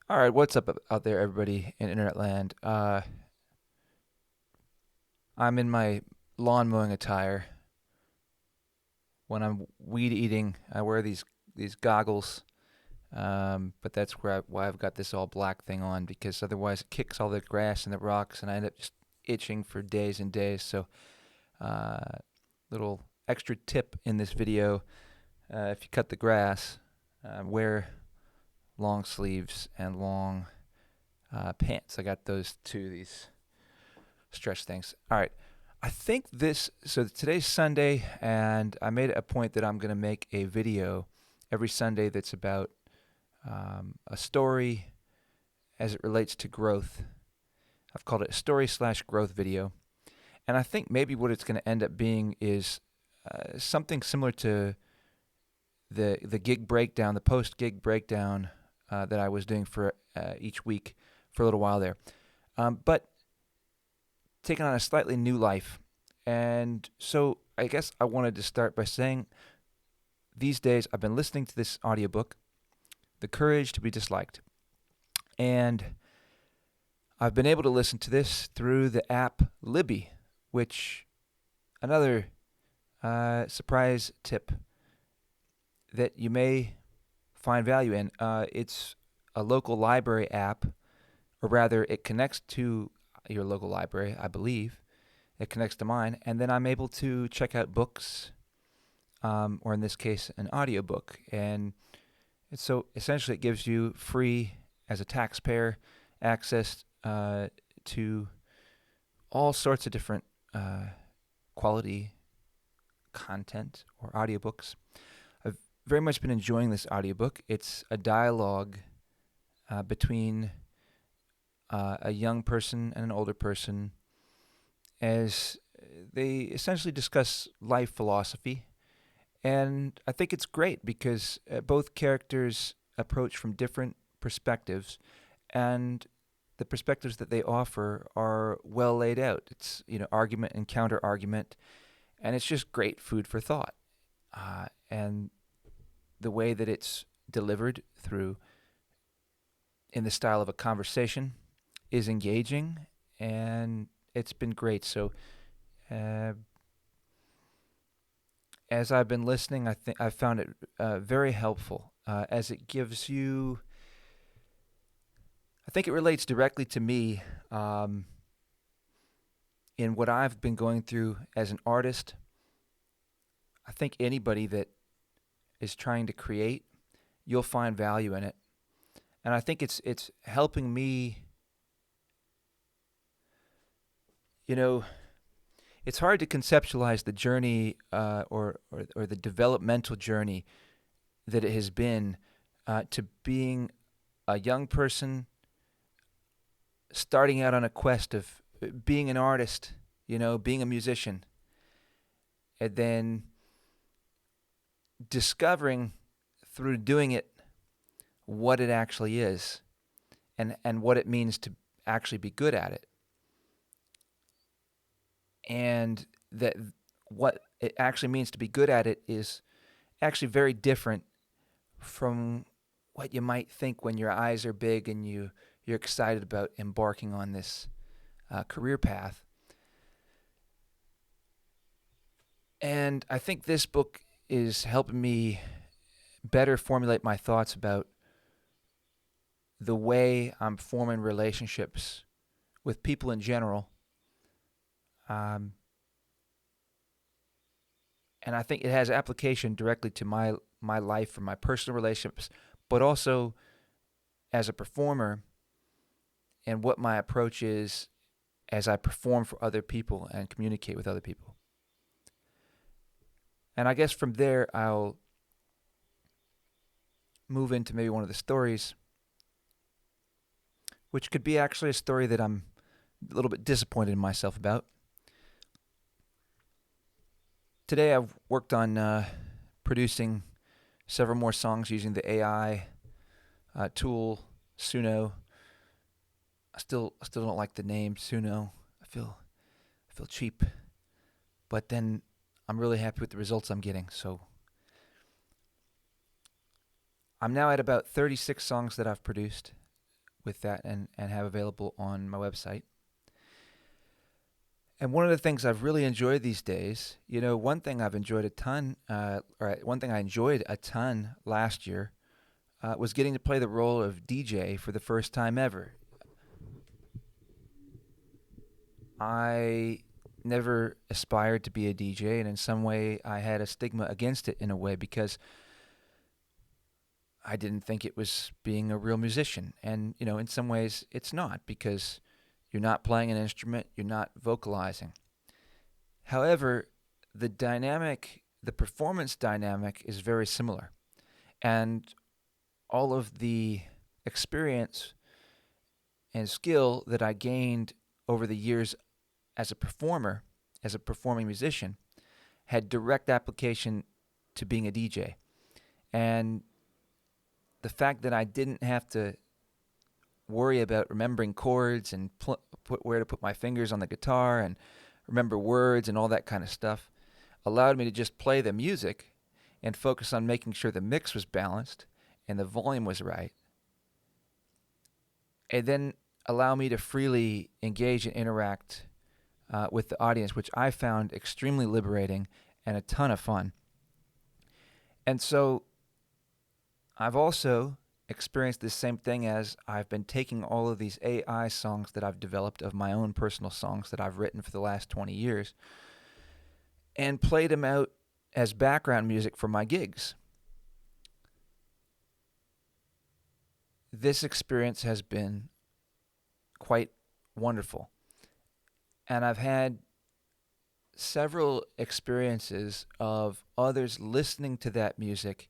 All right, what's up out there, everybody in internet land? I'm in my lawn mowing attire. When I'm weed eating, I wear these goggles. But that's why I've got this all black thing on because otherwise it kicks all the grass and the rocks, and I end up just itching for days and days. So, uh, little extra tip in this video: if you cut the grass, wear long sleeves and long pants. I got those two. These stretch things. All right. I think so today's Sunday, and I made it a point that I'm going to make a video every Sunday that's about a story as it relates to growth. I've called it a story/growth video. And I think maybe what it's going to end up being is something similar to the gig breakdown, the post gig breakdown that I was doing for each week for a little while there. But taken on a slightly new life. And so I guess I wanted to start by saying these days I've been listening to this audiobook, The Courage to be Disliked. And I've been able to listen to this through the app Libby, which another surprise tip that you may find value in. It's a local library app, or rather, it connects to your local library, I believe. It connects to mine, and then I'm able to check out books, or in this case, an audiobook. And so essentially, it gives you free, as a taxpayer, access to all sorts of different quality content or audiobooks. I've very much been enjoying this audiobook. It's a dialogue between a young person and an older person as they essentially discuss life philosophy. And I think it's great because both characters approach from different perspectives, and the perspectives that they offer are well laid out. It's, argument and counter argument, and it's just great food for thought. And the way that it's delivered through in the style of a conversation is engaging, and it's been great. So, uh, as I've been listening, I think I found it very helpful as it gives you. I think it relates directly to me in what I've been going through as an artist. I think anybody that is trying to create, you'll find value in it, and I think it's helping me. It's hard to conceptualize the journey or the developmental journey that it has been to being a young person starting out on a quest of being an artist, being a musician, and then discovering through doing it what it actually is and what it means to actually be good at it. And that what it actually means to be good at it is actually very different from what you might think when your eyes are big and you're excited about embarking on this career path. And I think this book is helping me better formulate my thoughts about the way I'm forming relationships with people in general. Um, and I think it has application directly to my life or my personal relationships, but also as a performer and what my approach is as I perform for other people and communicate with other people. And I guess from there, I'll move into maybe one of the stories, which could be actually a story that I'm a little bit disappointed in myself about. Today, I've worked on producing several more songs using the AI tool Suno. I still don't like the name Suno. I feel cheap, but then I'm really happy with the results I'm getting. So I'm now at about 36 songs that I've produced. with that and have available on my website. And one of the things I've really enjoyed these days, one thing I've enjoyed a ton, or one thing I enjoyed a ton last year, was getting to play the role of DJ for the first time ever. I never aspired to be a DJ, and in some way I had a stigma against it in a way because I didn't think it was being a real musician. And, in some ways it's not, because you're not playing an instrument, you're not vocalizing. However, the performance dynamic is very similar. And all of the experience and skill that I gained over the years as a performer, as a performing musician, had direct application to being a DJ. And the fact that I didn't have to worry about remembering chords and where to put my fingers on the guitar and remember words and all that kind of stuff allowed me to just play the music and focus on making sure the mix was balanced and the volume was right, and then allow me to freely engage and interact with the audience, which I found extremely liberating and a ton of fun. And so I've also experienced the same thing as I've been taking all of these AI songs that I've developed of my own personal songs that I've written for the last 20 years and played them out as background music for my gigs. This experience has been quite wonderful. And I've had several experiences of others listening to that music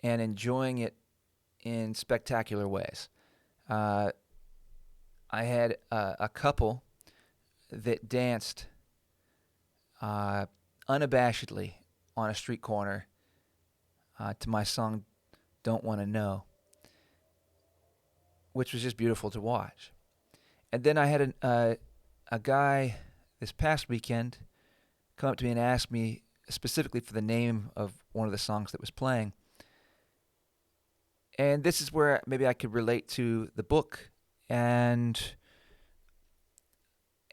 and enjoying it in spectacular ways. I had a couple that danced unabashedly on a street corner to my song Don't Want to Know, which was just beautiful to watch. And then I had a guy this past weekend come up to me and ask me specifically for the name of one of the songs that was playing. And this is where maybe I could relate to the book and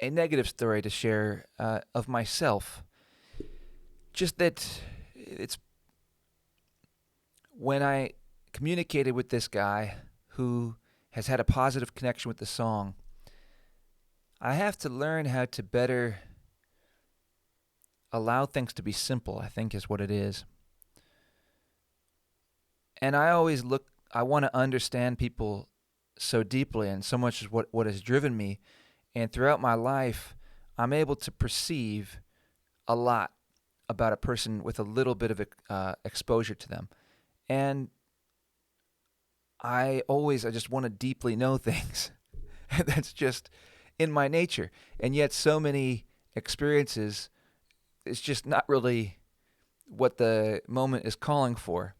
a negative story to share of myself. Just that it's when I communicated with this guy who has had a positive connection with the song, I have to learn how to better allow things to be simple, I think is what it is. And I want to understand people so deeply, and so much is what has driven me. And throughout my life, I'm able to perceive a lot about a person with a little bit of exposure to them. And I just want to deeply know things. And that's just in my nature. And yet so many experiences, it's just not really what the moment is calling for.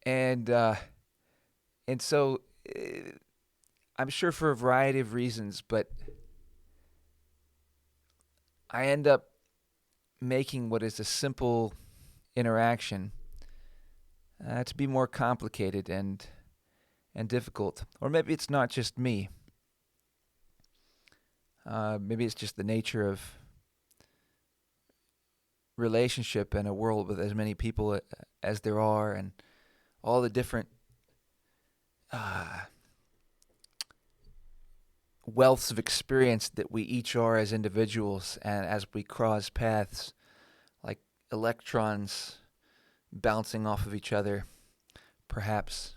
And so I'm sure for a variety of reasons, but I end up making what is a simple interaction to be more complicated and difficult. Or maybe it's not just me. Maybe it's just the nature of relationship in a world with as many people as there are, and all the different wealths of experience that we each are as individuals, and as we cross paths like electrons bouncing off of each other, perhaps.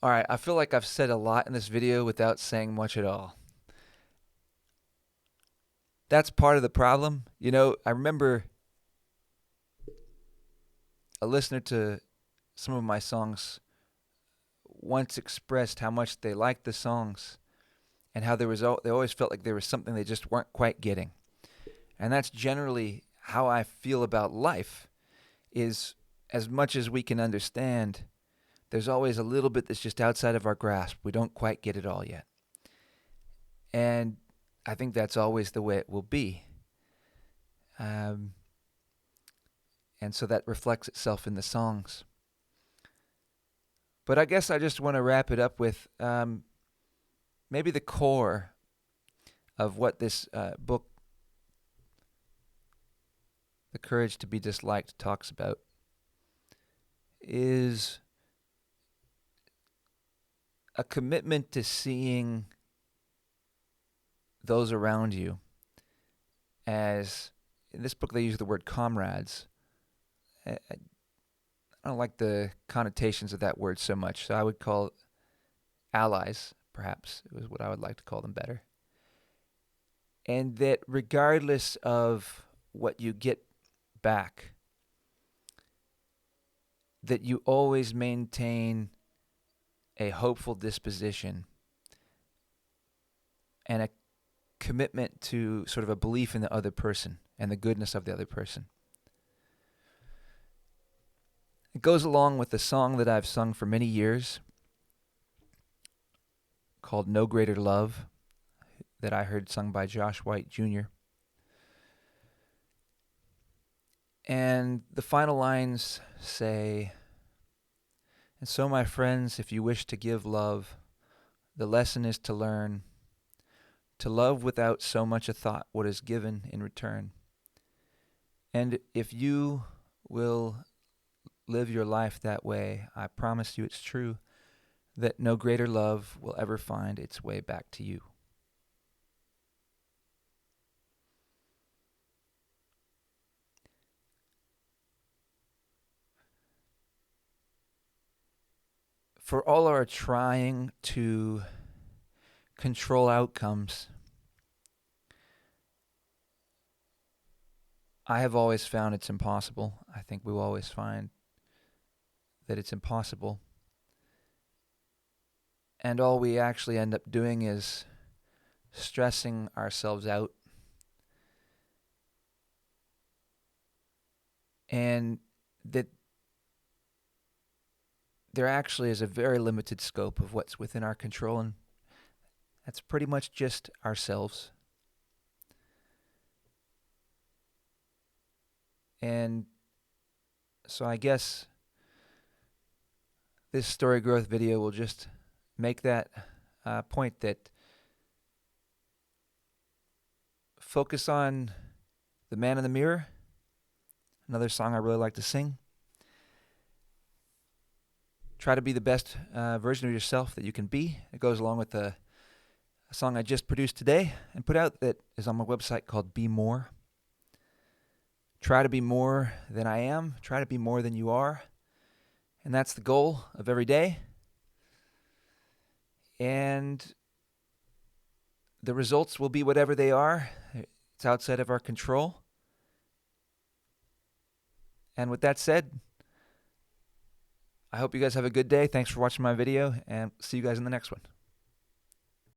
All right, I feel like I've said a lot in this video without saying much at all. That's part of the problem. I remember a listener to some of my songs once expressed how much they liked the songs and how they always felt like there was something they just weren't quite getting. And that's generally how I feel about life, is as much as we can understand, there's always a little bit that's just outside of our grasp. We don't quite get it all yet. And I think that's always the way it will be. And so that reflects itself in the songs. But I guess I just want to wrap it up with maybe the core of what this book, The Courage to be Disliked, talks about is a commitment to seeing those around you as, in this book they use the word comrades. I don't like the connotations of that word so much, so I would call allies, perhaps, it was what I would like to call them better. And that regardless of what you get back, that you always maintain a hopeful disposition and a commitment to sort of a belief in the other person and the goodness of the other person. It goes along with the song that I've sung for many years called No Greater Love, that I heard sung by Josh White Jr. And the final lines say, "And so, my friends, if you wish to give love, the lesson is to learn to love without so much a thought what is given in return. And if you will live your life that way, I promise you it's true that no greater love will ever find its way back to you." For all our trying to control outcomes, I have always found it's impossible. I think we will always find that it's impossible. And all we actually end up doing is stressing ourselves out. And that there actually is a very limited scope of what's within our control, and that's pretty much just ourselves. And so I guess this story growth video will just make that point, that focus on the man in the mirror, another song I really like to sing. Try to be the best version of yourself that you can be. It goes along with a song I just produced today and put out that is on my website called Be More. Try to be more than I am. Try to be more than you are. And that's the goal of every day. And the results will be whatever they are. It's outside of our control. And with that said, I hope you guys have a good day. Thanks for watching my video, and see you guys in the next one.